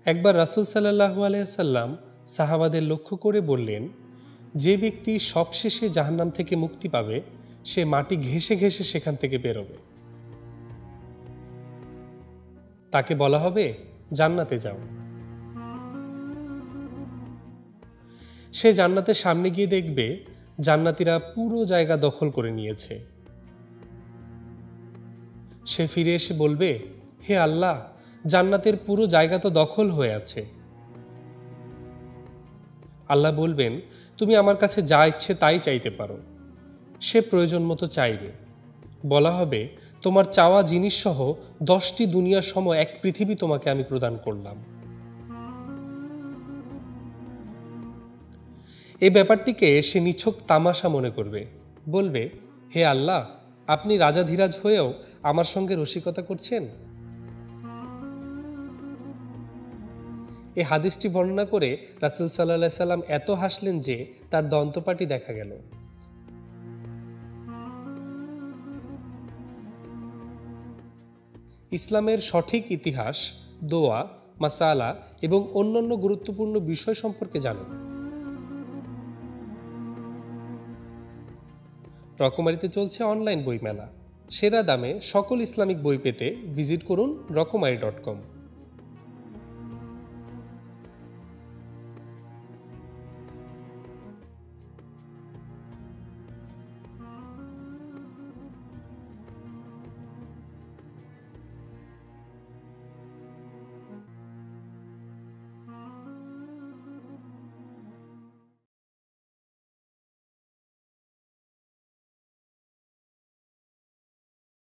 একবার রাসূল সাল্লাল্লাহু আলাইহি ওয়াসাল্লাম সাহাবাদের লক্ষ্য করে বললেন, যে ব্যক্তি সবশেষে জাহান্নাম থেকে মুক্তি পাবে সে মাটি ঘেঁষে ঘেঁষে সেখান থেকে বেরোবে। তাকে বলা হবে, জান্নাতে যাও। সে জান্নাতের সামনে গিয়ে দেখবে জান্নাতীরা পুরো জায়গা দখল করে নিয়েছে। সে ফিরে এসে বলবে, হে আল্লাহ, জান্নাতের পুরো জায়গা তো দখল হয়ে আছে। আল্লাহ বলবেন, তুমি আমার কাছে যা ইচ্ছে তাই চাইতে পারো। সে প্রয়োজন মতো চাইবে। বলা হবে, তোমার চাওয়া জিনিস সহ 10টি দুনিয়ার সম এক পৃথিবী তোমাকে আমি প্রদান করলাম। এই ব্যাপারটিকে সে নিছক তামাশা মনে করবে। বলবে, হে আল্লাহ, আপনি রাজাধিরাজ হয়েও আমার সঙ্গে রসিকতা করছেন। এই হাদিসটি বর্ণনা করে রাসূল সাল্লাল্লাহু আলাইহি সাল্লাম এত হাসলেন যে তার দন্তপাটি দেখা গেল। ইসলামের সঠিক ইতিহাস, দোয়া, মাসালা এবং অন্যান্য গুরুত্বপূর্ণ বিষয় সম্পর্কে জানুন। রকমারিতে চলছে অনলাইন বইমেলা। সেরা দামে সকল ইসলামিক বই পেতে ভিজিট করুন রকমারি.com।